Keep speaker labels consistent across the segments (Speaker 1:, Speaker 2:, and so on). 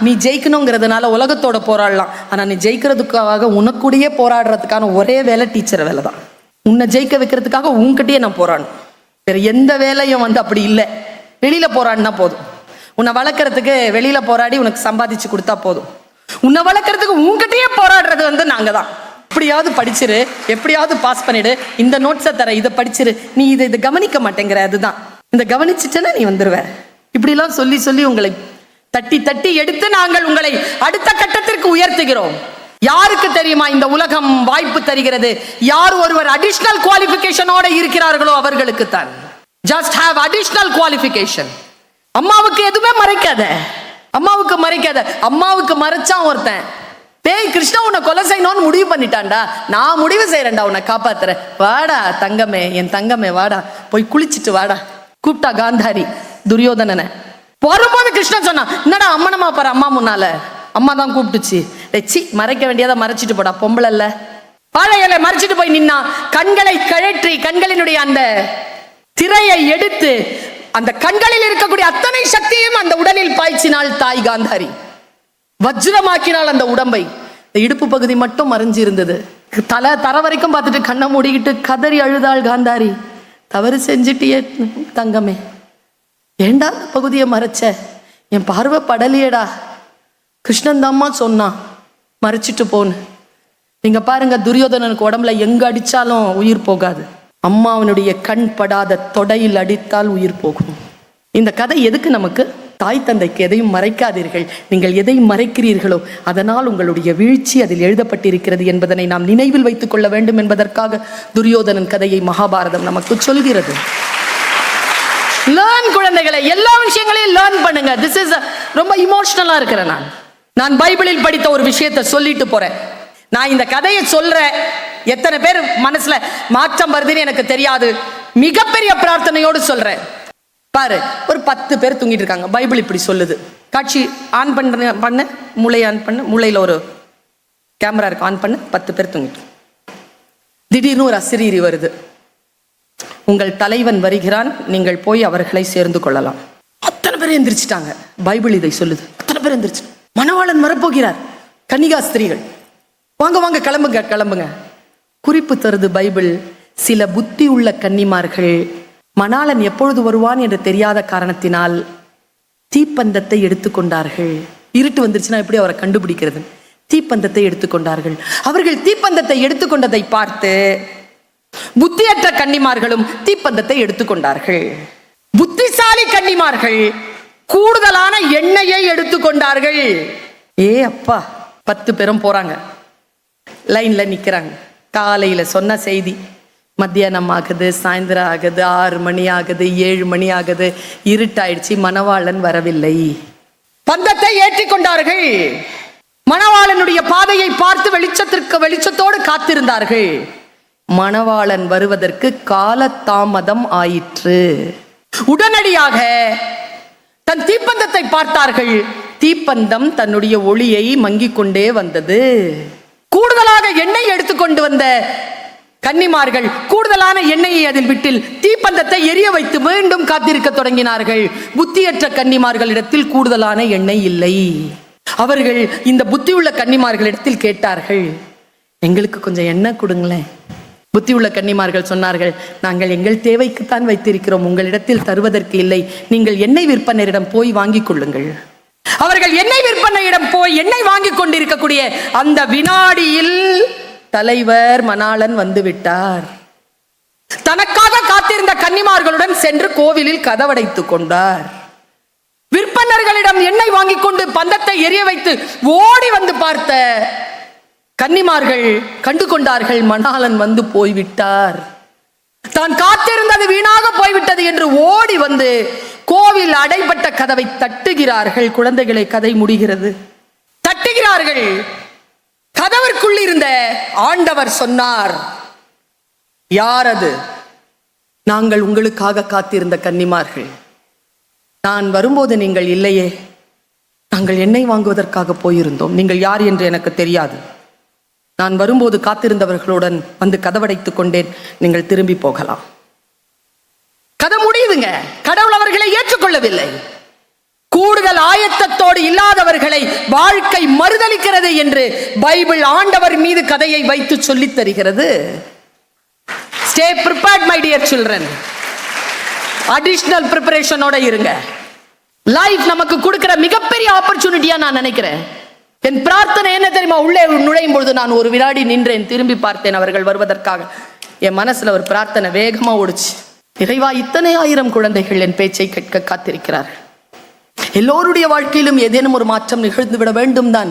Speaker 1: நீ ஜெயிக்கணுங்கிறதுனால உலகத்தோட போராடலாம், ஆனா நீ ஜெயிக்கிறதுக்காக உனக்குடையே போராடுறதுக்கான ஒரே வேலை டீச்சர் வேலை தான். உன்னை ஜெயிக்க வைக்கிறதுக்காக உன்கிட்டயே நான் போராடணும். வேற எந்த வேலையும் அப்படி இல்லை. வெளியில போராடினா போதும். உன்னை வளர்க்கறதுக்கு வெளியில போராடி உனக்கு சம்பாதிச்சு கொடுத்தா போதும். உன்னை வளர்க்கறதுக்கு உன்கிட்டயே போராடுறது நாங்க தான். எப்படியாவது படிச்சிரு, எப்படியாவது பாஸ் பண்ணிடு, இந்த நோட்ஸை தர, இதை படிச்சிரு, நீ இதை கவனிக்க மாட்டேங்கிற, அதுதான். இந்த கவனிச்சுட்டேன்னா நீ வந்துருவ. இப்படிலாம் சொல்லி சொல்லி உங்களை தட்டி தட்டி எடுத்து நாங்கள் உங்களை அடுத்த கட்டத்திற்கு உயர்த்துகிறோம். யாருக்கு தெரியுமா இந்த உலகம் வாய்ப்பு தருகிறது? யார் ஒருவர் அடிஷனல் குவாலிஃபிகேஷனோட இருக்கிறார்களோ அவர்களுக்கு தான். Just have additional qualification. அம்மாவுக்கு எதுவுமே மறைக்காத, அம்மாவுக்கு மறைக்காத. அம்மாவுக்கு மறைச்சான் ஒருத்தன், டேய் கிருஷ்ணா உன்னை கொலை செய்யணும்னு முடிவு பண்ணிட்டான்டா, நான் முடிவு செய்யறேன்டா, உன்னை காப்பாத்துறேன், வாடா தங்கமே, என் தங்கமே வாடா, போய் குளிச்சுட்டு வாடா. கூப்பிட்டா காந்தாரி துரியோதனனை. வரும்போது கிருஷ்ணன் சொன்னா, என்னடா அம்மனமா பாரு, அம்மா முன்னால அம்மா தான் கூப்பிட்டுச்சு. சி மறைக்க வேண்டியதை மறைச்சிட்டு போடா, பொம்பளை இல்ல. வாழையில மறைச்சிட்டு போய் நின்னா, கண்களை கழற்றி கண்களினுடைய அந்த திரையை எடுத்து அந்த கண்களில் இருக்கக்கூடிய அத்தனை சக்தியும் அந்த உடலில் பாய்ச்சினாள் தாய் காந்தாரி. வஜ்ரமாக்கினாள் அந்த உடம்பை. இடுப்பு பகுதி மட்டும் மறைஞ்சு இருந்தது. தர வரைக்கும் பார்த்துட்டு கண்ணை மூடிக்கிட்டு கதறி அழுதாள் காந்தாரி. தவறு செஞ்சுட்டியே தங்கமே, ஏண்டா பகுதியை மறைச்ச, என் பார்வை படலையேடா. கிருஷ்ணன் தாம்மா சொன்னான் மறைச்சிட்டு போன்னு. நீங்க பாருங்க, துரியோதனனுக்கு உடம்புல எங்க அடிச்சாலும் உயிர் போகாது. அம்மாவனுடைய கண் படாத தொடையில் அடித்தால் உயிர் போகும். இந்த கதை எதுக்கு நமக்கு? தாய் தந்தைக்கு எதையும் மறைக்காதீர்கள், நீங்கள் எதை மறைக்கிறீர்களோ அதனால் உங்களுடைய வீழ்ச்சி அதில் எழுதப்பட்டிருக்கிறது என்பதனை நாம் நினைவில் வைத்துக் கொள்ள வேண்டும் என்பதற்காக துரியோதனன் கதையை மகாபாரதம் நமக்கு சொல்கிறது. லேர்ன் குழந்தைகளை, எல்லா விஷயங்களையும் லேர்ன் பண்ணுங்க. திஸ் இஸ் ரொம்ப இமோஷனலா இருக்கிறேன். நான் பைபிளில் படித்த ஒரு விஷயத்தை சொல்லிட்டு போறேன். நான் இந்த கதையை சொல்றேன், எத்தனை பேர் மனசுல மாற்றம் வருதுன்னு எனக்கு தெரியாது. மிகப்பெரிய பிரார்த்தனையோடு சொல்றேன். பாரு, ஒரு 10 பேர் தூங்கிட்டு இருக்காங்க. பைபிள் இப்படி சொல்லுது. காட்சி ஆன் பண்ண மூளை ஆன் பண்ண, மூளையில் ஒரு கேமரா இருக்கு, ஆன் பண்ண. 10 பேர் தூங்கிட்டு, திடீர்னு ஒரு அசிரீரி வருது. உங்கள் தலைவன் வருகிறான், நீங்கள் போய் அவர்களை சேர்ந்து கொள்ளலாம். அத்தனை பேர் எந்திரிச்சிட்டாங்க. பைபிள் இதை சொல்லுது. அத்தனை பேர் எந்திரிச்சு, மணவாளன் வரப்போகிறார், கன்னிகா ஸ்திரீகள் வாங்க வாங்க கிளம்புங்க கிளம்புங்க. குறிப்பு தருது பைபிள், சில புத்தி உள்ள கன்னிமார்கள் மணாளன் எப்பொழுது வருவான் என்று தெரியாத காரணத்தினால் தீப்பந்தத்தை எடுத்துக்கொண்டார்கள். இருட்டு வந்துருச்சுன்னா எப்படி அவரை கண்டுபிடிக்கிறது? தீப்பந்தத்தை எடுத்துக்கொண்டார்கள். அவர்கள் தீப்பந்தத்தை எடுத்துக்கொண்டதை பார்த்து புத்தியற்ற கன்னிமார்களும் தீப்பந்தத்தை எடுத்துக்கொண்டார்கள். புத்திசாலி கன்னிமார்கள் கூடுதலான எண்ணெயை எடுத்துக்கொண்டார்கள். ஏ அப்பா, 10 பேரும் போறாங்க, லைன்ல நிக்கிறாங்க. காலையில சொன்ன செய்தி மத்தியானம் ஆகுது, சாயந்தரம் ஆகுது, 6 மணி ஆகுது, 7 மணி ஆகுது, இருட்டாயிடுச்சு, மணவாளன் வரவில்லை. பந்தத்தை ஏற்றி கொண்டார்கள். மணவாளனுடைய பாதையை பார்த்து வெளிச்சத்தோடு காத்திருந்தார்கள். மணவாளன் வருவதற்கு கால தாமதம் ஆயிற்று. உடனடியாக தன் தீப்பந்தத்தை பார்த்தார்கள். தீப்பந்தம் தன்னுடைய ஒளியை மங்கிக் கொண்டே வந்தது. கூடுதலாக எண்ணெய் எடுத்துக்கொண்டு வந்த கன்னிமார்கள் கூடுதலான எண்ணெயை அதில் விட்டு தீப்பந்தத்தை எரிய வைத்து மீண்டும் காத்திருக்க தொடங்கினார்கள். புத்தியற்ற கன்னிமார்களிடத்தில் கூடுதலான எண்ணெய் இல்லை. அவர்கள் இந்த புத்தியுள்ள கன்னிமார்களிடத்தில் கேட்டார்கள், எங்களுக்கு கொஞ்சம் எண்ணெய் கொடுங்களேன். புத்தியுள்ள கன்னிமார்கள் சொன்னார்கள், நாங்கள் எங்கள் தேவைக்குத்தான் வைத்திருக்கிறோம், உங்களிடத்தில் தருவதற்கு இல்லை. நீங்கள் எண்ணெய் விற்பனரிடம் போய் வாங்கிக் கொள்ளுங்கள். அவர்கள் எண்ணெய் விற்பனையிடம் போய் எண்ணெய் வாங்கி கொண்டிருக்கக்கூடிய அந்த வினாடியில் தலைவர் மணாளன் வந்து விட்டார். தனக்காக காத்திருந்த கன்னிமார்களுடன் சென்று கோவிலில் கதவடைத்துக் கொண்டார். விற்பனர்களிடம் எண்ணெய் வாங்கி கொண்டு பந்தத்தை எரிய வைத்து ஓடி வந்து பார்த்த கன்னிமார்கள் கண்டு கொண்டார்கள், மணாளன் வந்து போய்விட்டார். தான் காத்திருந்தது வீணாக போய்விட்டது என்று ஓடி வந்து கோவில் அடைபட்ட கதவை தட்டுகிறார்கள். குழந்தைகளை, கதை முடிகிறது. தட்டுகிறார்கள். கதவிற்குள் இருந்த ஆண்டவர் சொன்னார், யார் அது? நாங்கள் உங்களுக்காக காத்திருந்த கன்னிமார்கள். நான் வரும்போது நீங்கள் இல்லையே, நாங்கள் எண்ணெய் வாங்குவதற்காக போயிருந்தோம். நீங்கள் யார் என்று எனக்கு தெரியாது. நான் வரும்போது காத்திருந்தவர்களுடன் வந்து கதவடைத்துக் கொண்டேன். நீங்கள் திரும்பி போகலாம். கதை முடியுதுங்க. கடவுள் அவர்களை ஏற்றுக்கொள்ளவில்லை. கூடுதல் ஆயத்தத்தோடு இல்லாதவர்களை வாழ்க்கை மறுதலிக்கிறது என்று பைபிள் ஆண்டவர் மீது கதையை வைத்து சொல்லித் தருகிறது. Stay prepared my dear children. Additional preparationோட இருங்க. லைஃப் நமக்கு கொடுக்கிற மிகப்பெரிய ஆப்பர்ச்சுனிட்டியா நான் நினைக்கிறேன். என் பிரார்த்தனை என்ன தெரியுமா? உள்ளே நுழையும் பொழுது நான் ஒரு வினாடி நின்றேன், திரும்பி பார்த்தேன் அவர்கள் வருவதற்காக. என் மனசுல ஒரு பிரார்த்தனை வேகமா ஓடுச்சு. இறைவா, இத்தனை ஆயிரம் குழந்தைகள் என் பேச்சை கேட்க காத்திருக்கிறார்கள். எல்லோருடைய வாழ்க்கையிலும் ஏதேனும் ஒரு மாற்றம் நிகழ்ந்து விட வேண்டும் தான்.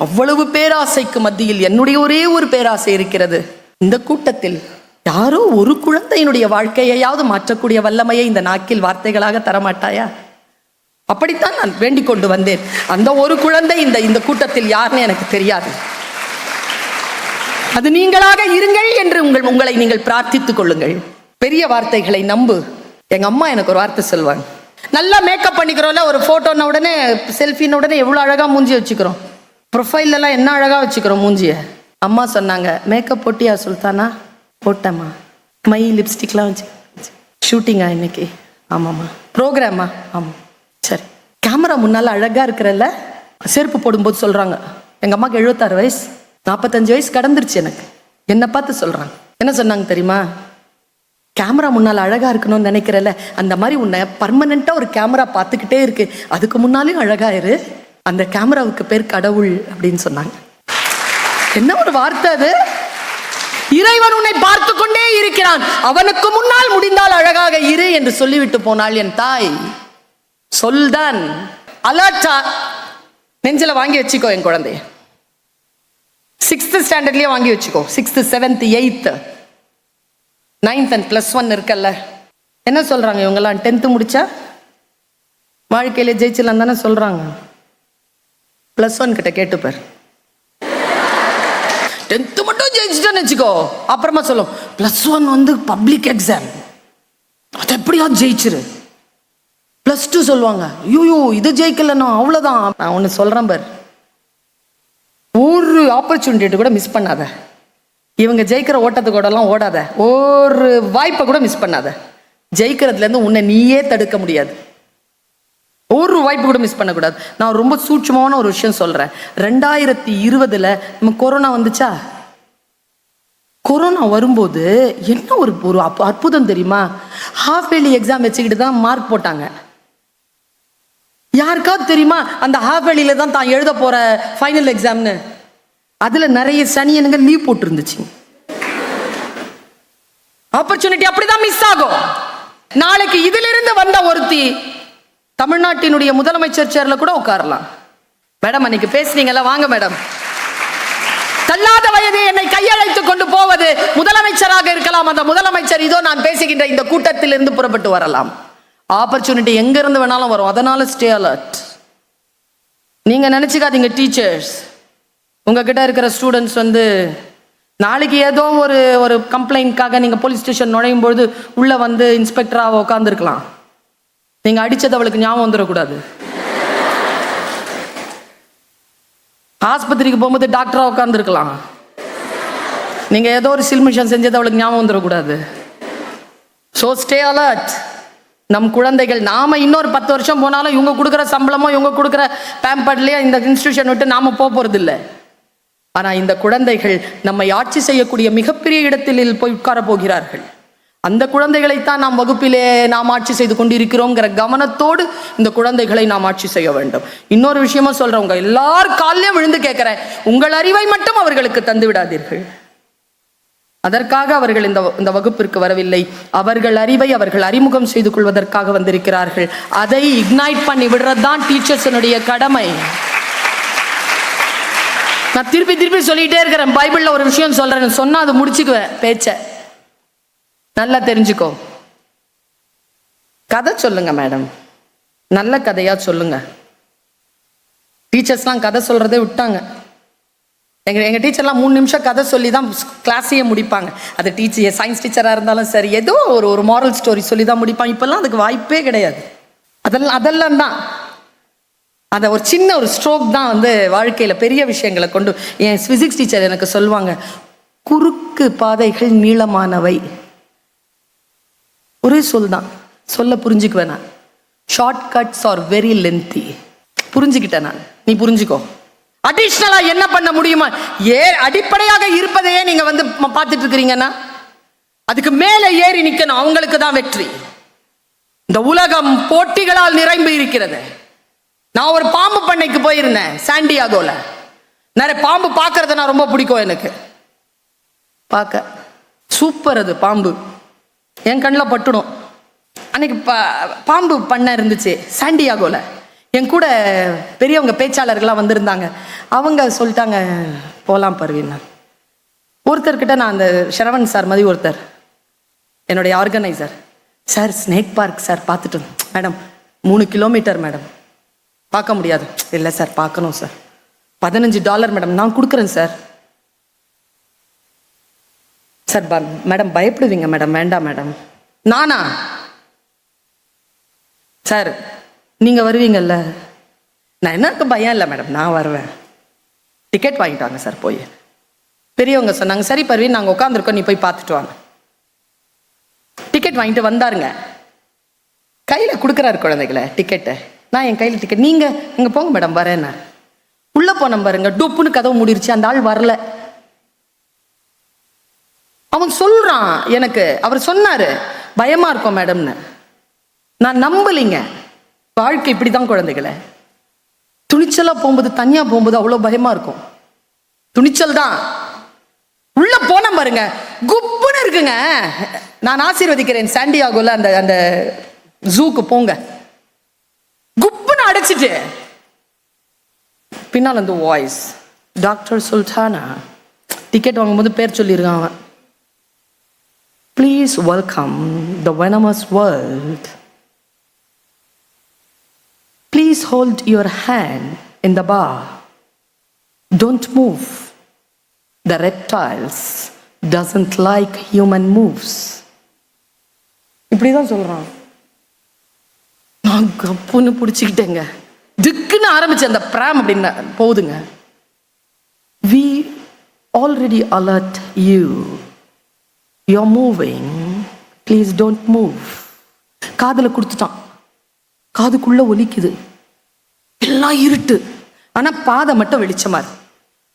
Speaker 1: அவ்வளவு பேராசைக்கு மத்தியில் என்னுடைய ஒரே ஒரு பேராசை இருக்கிறது. இந்த கூட்டத்தில் யாரோ ஒரு குழந்தையினுடைய வாழ்க்கையையாவது மாற்றக்கூடிய வல்லமையை இந்த நாக்கில் வார்த்தைகளாக தரமாட்டாயா? அப்படித்தான் நான் வேண்டிக் கொண்டு வந்தேன். அந்த ஒரு குழந்தை இந்த கூட்டத்தில் யாருன்னு எனக்கு தெரியாது. அது நீங்களாக இருங்கள் என்று உங்களை நீங்கள் பிரார்த்தித்துக் கொள்ளுங்கள். பெரிய வார்த்தைகளை நம்பு. எங்க அம்மா எனக்கு ஒரு வார்த்தை சொல்வாங்க, நல்லா மேக்கப் பண்ணிக்கிறோம்ல, ஒரு போட்டோன உடனே செல்ஃபின்னு உடனே எவ்வளவு அழகா மூஞ்சி வச்சுக்கிறோம், ப்ரொஃபைல் எல்லாம் என்ன அழகா வச்சுக்கிறோம் மூஞ்சிய. அம்மா சொன்னாங்க, மேக்கப் போட்டியா சுல்தானா? போட்டேம்மா. மை லிப்ஸ்டிக்லாம் வச்சு. ஷூட்டிங்கா இன்னைக்கு? ஆமாம்மா. ப்ரோக்ராமா? ஆமாம். சரி. கேமரா முன்னால் அழகா இருக்கிறல்ல? செருப்பு போடும்போது சொல்றாங்க, எங்க அம்மாக்கு 76 வயசு, 45 வயசு கடந்துருச்சு எனக்கு. என்னை பார்த்து சொல்றாங்க, என்ன சொன்னாங்க தெரியுமா? கேமரா முன்னால் அழகா இருக்கணும்னு நினைக்கிறல்ல, அந்த மாதிரி உன்னை பர்மனண்டா ஒரு கேமரா பார்த்துக்கிட்டே இருக்கு, அதுக்கு முன்னாலேயும் அழகா இரு, அந்த கேமராவுக்கு பேர் கடவுள் அப்படின்னு சொன்னாங்க. என்ன ஒரு வார்த்தை அது! இறைவன் உன்னை பார்த்து கொண்டே இருக்கிறான், அவனுக்கு முன்னால் முடிந்தால் அழகாக இரு என்று சொல்லிவிட்டு போனாள் என் தாய். சொல்தான் அலர்ட்டா நெஞ்சில வாங்கி வச்சுக்கோ என் குழந்தைய. 6th ஸ்டாண்டர்ட்லயே வாங்கி வச்சுக்கோ. 6th 7th 8th 9th and +1 இருக்கல்ல. என்ன சொல்றாங்க இவங்கெல்லாம்? 10th முடிச்சா வாழ்க்கையில ஜெயிச்சலாம் தானே சொல்றாங்க. +1 கிட்ட கேட்டுப்பார், 10th மட்டும் ஜெயிச்சுட்டேன்னு வச்சுக்கோ, அப்புறமா சொல்லும் +1 வந்து பப்ளிக் எக்ஸாம், அது எப்படியா ஜெயிச்சிரு. +2 சொல்லுவாங்க, ஐயோ இது ஜெயிக்கலன்னா அவ்வளவுதான். நான் ஒன்னு சொல்றேன் பார், ஒரு ஆப்பர்ச்சுனிட்டி கூட மிஸ் பண்ணாத. இவங்க ஜெயிக்கிற ஓட்டத்து கூட எல்லாம் ஓடாத, ஒரு வாய்ப்பை கூட மிஸ் பண்ணாத. ஜெயிக்கிறதுல இருந்து உன்னை நீயே தடுக்க முடியாது, ஒரு வாய்ப்பு கூட மிஸ் பண்ணக்கூடாது. நான் ரொம்ப சூட்சமான ஒரு விஷயம் சொல்றேன். 2020 நம்ம கொரோனா வந்துச்சா? கொரோனா வரும்போது என்ன ஒரு அற்புதம் தெரியுமா? ஹாஃப் இயர்லி எக்ஸாம் வச்சுக்கிட்டு தான் மார்க் போட்டாங்க. யாருக்காவது தெரியுமா அந்த ஹாஃப் இயர்லியில தான் தான் எழுத போற ஃபைனல் எக்ஸாம்னு? அதுல நிறைய சனியனுங்க லீவ் போட்டு இருந்துச்சு. ஆப்பர்ச்சுனிட்டி அப்படிதான் மிஸ் ஆகும். நாளைக்கு இதிலிருந்து வந்த ஒருத்தி தமிழ்நாட்டினுடைய முதலமைச்சர் சேர்ல கூட உட்காரலாம். மேடம் அன்னைக்கு பேசுனீங்கல்ல, வாங்க மேடம். தள்ளாத வயது என்னை கையழைத்து கொண்டு போவது முதலமைச்சராக இருக்கலாம். அந்த முதலமைச்சர் இதோ நான் பேசுகின்ற இந்த கூட்டத்தில் இருந்து புறப்பட்டு வரலாம். ஆப்பர்ச்சுனிட்டி எங்க இருந்து வேணாலும் வரும். அதனால ஸ்டே அலர்ட். நீங்க நினைச்சுக்காதீங்க டீச்சர்ஸ், உங்ககிட்ட இருக்கிற ஸ்டூடெண்ட்ஸ் வந்து நாளைக்கு ஏதோ ஒரு கம்ப்ளைண்ட்காக நீங்க போலீஸ் ஸ்டேஷன் நுழையும் பொழுது உள்ள வந்து இன்ஸ்பெக்டராக உட்காந்துருக்கலாம். நீங்க அடிச்சது அவளுக்கு ஞாபகம் வந்துடக்கூடாது. ஆஸ்பத்திரிக்கு போகும்போது டாக்டரா உட்காந்துருக்கலாம். நீங்க ஏதோ ஒரு சில்மிஷன் செஞ்சது அவளுக்கு ஞாபகம் வந்துடக்கூடாது. So stay alert. நம் குழந்தைகள், நாம இன்னொரு 10 வருஷம் போனாலும் இவங்க கொடுக்குற சம்பளமோ இவங்க கொடுக்குற பேம்பர்ட்லயே இந்த இன்ஸ்டிடியூஷன் விட்டு நாம போறது இல்லை. ஆனா இந்த குழந்தைகள் நம்மை ஆட்சி செய்யக்கூடிய மிகப்பெரிய இடத்தில் போய் உட்கார போகிறார்கள். அந்த குழந்தைகளைத்தான் நாம் வகுப்பிலே நாம் ஆட்சி செய்து கொண்டிருக்கிறோங்கிற கவனத்தோடு இந்த குழந்தைகளை நாம் ஆட்சி செய்ய வேண்டும். இன்னொரு விஷயமா சொல்றவங்க எல்லார் காலையும் விழுந்து கேட்கிறேன், உங்கள் அறிவை மட்டும் அவர்களுக்கு தந்து விடாதீர்கள். அதற்காக அவர்கள் இந்த வகுப்பிற்கு வரவில்லை. அவர்கள் அறிவை அவர்கள் அறிமுகம் செய்து கொள்வதற்காக வந்திருக்கிறார்கள். அதை இக்னைட் பண்ணி விடுறதுதான் டீச்சர்ஸனுடைய கடமை. நான் திருப்பி திருப்பி சொல்லிட்டே இருக்கிறேன். பைபிள்ல ஒரு விஷயம் சொல்றேன், சொன்னா அது முடிச்சுக்குவேன் பேச்ச. நல்லா தெரிஞ்சுக்கோ. கதை சொல்லுங்க மேடம், நல்ல கதையா சொல்லுங்க. டீச்சர்ஸ்லாம் கதை சொல்றதே விட்டாங்க. எங்க டீச்சர்லாம் 3 நிமிஷம் கதை சொல்லி தான் கிளாஸையே முடிப்பாங்க. அது டீச்சர், சயின்ஸ் டீச்சராக இருந்தாலும் சரி, ஏதோ ஒரு மாரல் ஸ்டோரி சொல்லி தான் முடிப்பாங்க. இப்பெல்லாம் அதுக்கு வாய்ப்பே கிடையாது. அதெல்லாம் தான் அதை ஒரு சின்ன ஒரு ஸ்ட்ரோக் தான் வந்து வாழ்க்கையில் பெரிய விஷயங்களை கொண்டு. என் ஃபிசிக்ஸ் டீச்சர் எனக்கு சொல்லுவாங்க, குறுக்கு பாதைகள் நீளமானவை. ஒரே சொல் தான், சொல்ல புரிஞ்சுக்குவேன் நான். Short cuts are very lengthy. புரிஞ்சுக்கிட்டேன் நான், நீ புரிஞ்சுக்கோ. அடிஷ்னலா என்ன பண்ண முடியுமா? அடிப்படையாக இருப்பதையே நீங்க வந்து பார்த்துட்டு இருக்கிறீங்கன்னா அதுக்கு மேல ஏறி நிக்கணும். அவங்களுக்கு தான் வெற்றி. இந்த உலகம் போட்டிகளால் நிரம்பி இருக்கிறது. நான் ஒரு பாம்பு பண்ணைக்கு போயிருந்தேன் சாண்டியாகோல. நிறைய பாம்பு பார்க்கறது நான் ரொம்ப பிடிக்கும். எனக்கு பார்க்க சூப்பர். அது பாம்பு என் கண்ணில் பட்டுடும். அன்னைக்கு பாம்பு பண்ணை இருந்துச்சு சாண்டியாகோல. என் கூட பெரியவங்க பேச்சாளர்கள்லாம் வந்திருந்தாங்க. அவங்க சொல்லிட்டாங்க போகலாம் பருவின்னா. ஒருத்தர்கிட்ட நான் அந்த ஷரவன் சார் மாதிரி ஒருத்தர் என்னுடைய organiser, sir snake park sir பார்த்துட்டு மேடம் 3 கிலோமீட்டர் மேடம் பார்க்க முடியாது. இல்லை சார் பார்க்கணும் சார். $15 மேடம் நான் கொடுக்குறேன் சார். சார் மேடம் பயப்படுவீங்க மேடம், வேண்டாம் மேடம். நானா சார் நீங்கள் வருவீங்கல்ல? நான் எனக்கு பயம் இல்லை மேடம், நான் வருவேன். டிக்கெட் வாங்கிட்டு வாங்க சார். போய் பெரியவங்க சொன்னாங்க சரி பர்வீன் நாங்கள் உட்காந்துருக்கோம், நீ போய் பார்த்துட்டு வாங்க. டிக்கெட் வாங்கிட்டு வந்தாருங்க. கையில் கொடுக்குறாரு குழந்தைகளை டிக்கெட்டை. நான் என் கையில் டிக்கெட், நீங்கள் இங்கே போங்க மேடம் வரேன். உள்ளே போன பாருங்க, டொப்புன்னு கதவு மூடிருச்சு. அந்த ஆள் வரல. அவன் சொல்றான் எனக்கு, அவர் சொன்னாரு பயமா இருக்கும் மேடம்னு. நான் நம்பலிங்க. வாழ்க்கை இப்படிதான் குழந்தைகளை. துணிச்சலா போகும்போது, தனியா போகும்போது அவ்வளவு பயமா இருக்கும். துணிச்சல் தான். உள்ள போன பாருங்க குப்புன்னு இருக்குங்க. நான் ஆசீர்வதிக்கிறேன். சாண்டியாகோல அந்த அந்த ஜூக்கு போங்க. குப்புன்னு அடைச்சிட்டு பின்னால் அந்த வாய்ஸ், டாக்டர் சுல்தானா. டிக்கெட் வாங்கும்போது பேர் சொல்லியிருக்கான் அவன். Please welcome the venomous world. Please hold your hand in the bar. Don't move. The reptiles doesn't like human moves. இப்படிதான் சொல்றான். நான் கப்புன்னு பிடிச்சிக்கிட்டேங்க. திக்குன்னு ஆரம்பிச்சு அந்த பிராம் அப்படின்னு போகுதுங்க. We already alert you. You're moving. Please don't move. காதுல கொடுத்துட்டான். காதுக்குள்ள ஒலிக்குது. எல்லாம் இருட்டு. ஆனா பாதை மட்டும் வெளிச்சமா இருக்கு.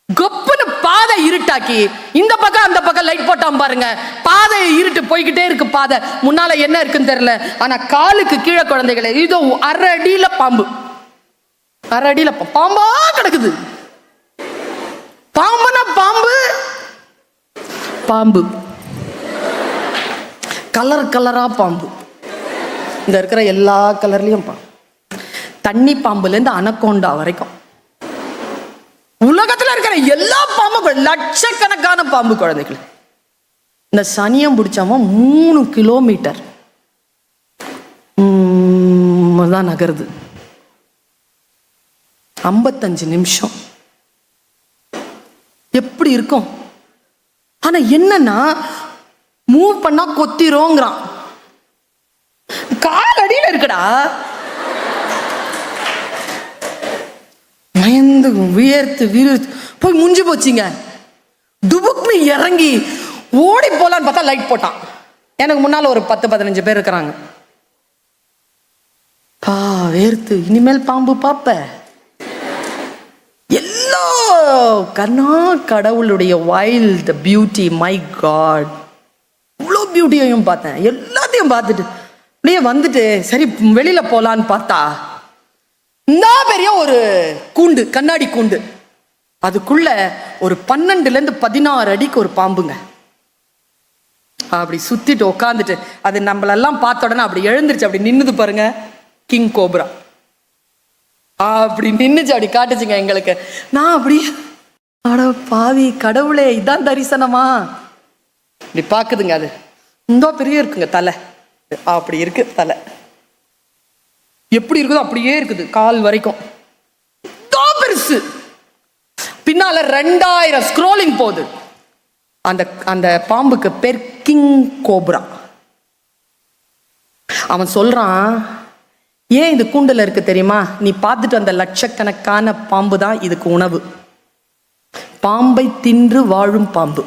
Speaker 1: கப்புன்னு பாதை இருட்டாக்கி இந்த பக்கம் அந்த பக்கம் லைட் போட்டான் பாருங்க. பாதை இருட்டு போய்கிட்டே இருக்கு. பாதை முன்னால என்ன இருக்குன்னு தெரியல. ஆனா காலுக்கு கீழே குழந்தைகளை இதோ 1/2 அடியில பாம்பு. 1/2 அடியில பாம்பா கிடக்குது. பாம்புனா பாம்பு, பாம்பு கலர் கலரா பாம்பு. இந்த இருக்கிற எல்லா கலர்லயும் பாம்பு. தண்ணி பாம்புல இருந்து அனகோண்டா வரைக்கும் உலகத்துல இருக்கிற எல்லா பாம்பும் லட்சக்கணக்கான பாம்பு குழந்தைகள். இந்த சனியம் பிடிச்சவன் 3 கிலோமீட்டர் தான் நகருது. 55 நிமிஷம். எப்படி இருக்கும்? ஆனா என்னன்னா மூவ் பண்ணா கொத்திரோங்கிறான். கால் அடியில இருக்குடா. பயந்து வியர்த்து விருத்து போய் முஞ்சி போச்சுங்க. துபுக்னு இறங்கி ஓடி போலான்னு பார்த்தா லைட் போட்டான். எனக்கு முன்னால ஒரு 10-15 பேர் இருக்கிறாங்க. வேர்த்து இனிமேல் பாம்பு பாப்ப. எல்லா கண்ணா கடவுளுடைய வைல்ட் பியூட்டி. மை காட், இவ்வளோ பியூட்டியையும் பார்த்தேன். எல்லாத்தையும் பார்த்துட்டு அப்படியே வந்துட்டு சரி வெளியில போலான்னு பார்த்தா இந்த பெரிய ஒரு கூண்டு, கண்ணாடி கூண்டு. அதுக்குள்ள ஒரு 12-16 அடிக்கு ஒரு பாம்புங்க. அப்படி சுத்திட்டு உட்காந்துட்டு அது நம்மளெல்லாம் பார்த்த உடனே அப்படி எழுந்துருச்சு. அப்படி நின்னுது பாருங்க, கிங் கோப்ரா. அப்படி நின்னுச்சு, அப்படி காட்டுச்சுங்க எங்களுக்கு. நான் அப்படி அட பாவி கடவுளே, இதான் தரிசனமா? இப்படி பாக்குதுங்க. அது இந்த பெரிய இருக்குங்க தலை. அப்படி இருக்கு தலை. எப்படி இருக்குதோ அப்படியே இருக்குது கால் வரைக்கும். பெருசு. பின்னால 2000 ஸ்க்ரோலிங் போகுது. அந்த அந்த பாம்புக்கு பேர் கிங் கோப்ரா. அவன் சொல்றான், ஏன் இது கூண்டுல இருக்கு தெரியுமா? நீ பார்த்துட்டு அந்த லட்சக்கணக்கான பாம்பு தான் இதுக்கு உணவு. பாம்பை தின்று வாழும் பாம்பு.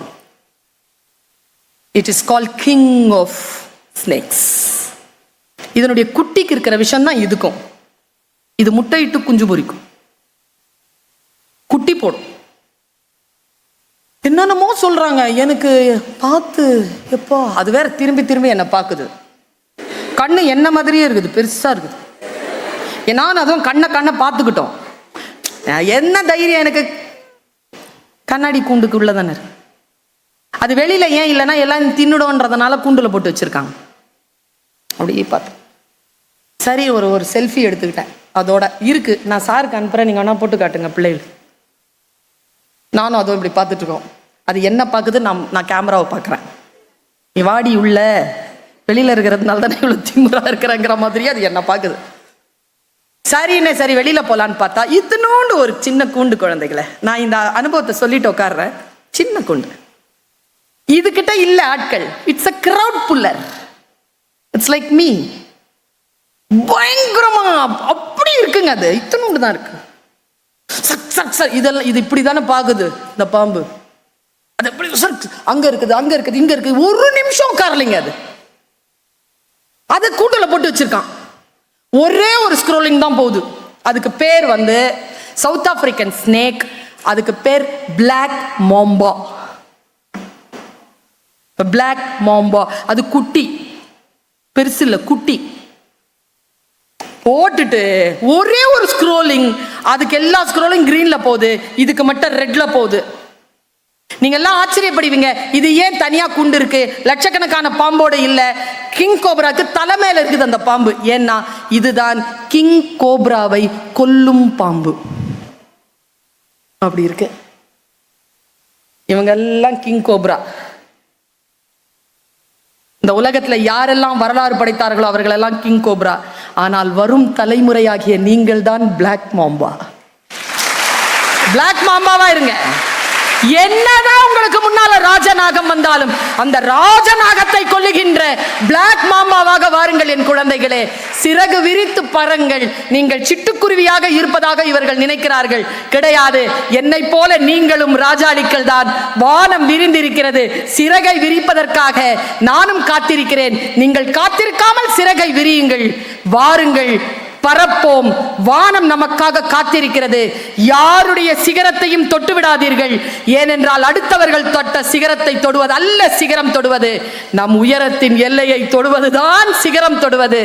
Speaker 1: It is called king of snakes. இதனுடைய குட்டிக்கு இருக்கிற விஷயம் தான் இதுக்கும். இது முட்டையிட்டு குஞ்சு பொரிக்கும், குட்டி போடும். என்னென்னமோ சொல்றாங்க. எனக்கு பார்த்து எப்போ அது வேற திரும்பி திரும்பி என்னை பார்க்குது. கண்ணு என்ன மாதிரியே இருக்குது, பெருசா இருக்குது. நான் அதுவும் கண்ணை பார்த்துக்கிட்டோம். என்ன தைரியம் எனக்கு? கண்ணாடி கூண்டுக்குள்ள தானே இருக்கு. அது வெளியில ஏன் இல்லைன்னா எல்லாம் தின்னுடோன்றதுனால கூண்டுல போட்டு வச்சிருக்காங்க. அப்படியே பார்த்து சரி ஒரு செல்ஃபி எடுத்துக்கிட்டேன். அதோட இருக்கு, நான் சாருக்கு அனுப்புறேன், நீங்க வேணா போட்டு காட்டுங்க பிள்ளைகள். நானும் அதுவும் இப்படி பார்த்துட்டு இருக்கோம். அது என்ன பார்க்குது, நான் கேமராவை பார்க்குறேன். நீ வாடி உள்ள, வெளியில இருக்கிறதுனால தானே இவ்வளவு திமுறா இருக்கிறங்கிற மாதிரியே அது என்ன பார்க்குது. சரிண்ணே சரி வெளியில போலான்னு பார்த்தா இத்தனோண்டு ஒரு சின்ன கூண்டு குழந்தைகளை. நான் இந்த அனுபவத்தை சொல்லிட்டு உட்கார்றேன். சின்ன கூண்டு, இதுகிட்ட இல்ல ஆட்கள். It's a crowd puller. It's like me. பயங்கரமா அப்படி இருக்குங்க. அது இத்தனோண்டு தான் இருக்கு. இதெல்லாம் இது இப்படிதானே பாக்குது இந்த பாம்பு. அது எப்படி அங்க இருக்குது, அங்க இருக்குது, இங்க இருக்குது. ஒரு நிமிஷம் உட்காரலைங்க. அது கூண்டுல போட்டு வச்சிருக்கான். ஒரே ஒரு ஸ்க்ரோலிங் தான் போகுது. அதுக்கு பேர் சவுத் ஆப்பிரிக்கன் ஸ்னேக். அதுக்கு பேர் பிளாக் மாம்பா. Black Mamba. அது குட்டி, பெருசு இல்ல, குட்டி. போட்டுட்டு ஒரே ஒரு ஸ்க்ரோலிங். அதுக்கு எல்லா ஸ்க்ரோலிங் கிரீன்ல போகுது, இதுக்கு மட்டும் ரெட்ல போகுது. நீங்க எல்லாம் ஆச்சரியப்படுவீங்க, இது ஏன் தனியா குண்டு இருக்கு, லட்சக்கணக்கான பாம்போட இல்ல. கிங் கோப்ராக்கு தலைமையில இருக்குது அந்த பாம்பு. ஏன்னா இதுதான் கிங் கோப்ராவை கொல்லும் பாம்பு. அப்படி இருக்கு. இவங்க எல்லாம் கிங் கோப்ரா. இந்த உலகத்துல யாரெல்லாம் வரலாறு படைத்தார்களோ அவர்கள் எல்லாம் கிங் கோப்ரா. ஆனால் வரும் தலைமுறையாகிய நீங்கள் தான் பிளாக் மாம்பா. பிளாக் மாம்பாவா இருங்க. என்னதான் உங்களுக்கு முன்னால ராஜநாகம் வந்தாலும் அந்த ராஜநாகத்தை கொல்லுகின்ற பிளாக் மாம்பாவாக வாருங்கள் என் குழந்தைகளே. சிறகு விரித்து பறங்கள். நீங்கள் சிட்டுக்குருவியாக இருப்பதாக இவர்கள் நினைக்கிறார்கள். கிடையாது. என்னை போல நீங்களும் ராஜாளிகள் தான். வானம் விரிந்திருக்கிறது. சிறகை விரிப்பதற்காக நானும் காத்திருக்கிறேன். நீங்கள் காத்திருக்காமல் சிறகை விரியுங்கள். வாருங்கள், பரப்போம். வானம் நமக்காக காத்திருக்கிறது. யாருடைய சிகரத்தையும் தொட்டு விடாதீர்கள். ஏனென்றால் அடுத்தவர்கள் தொட்ட சிகரத்தை தொடுவது அல்ல சிகரம் தொடுவது. நம் உயரத்தின் எல்லையை தொடுவதுதான் சிகரம் தொடுவது.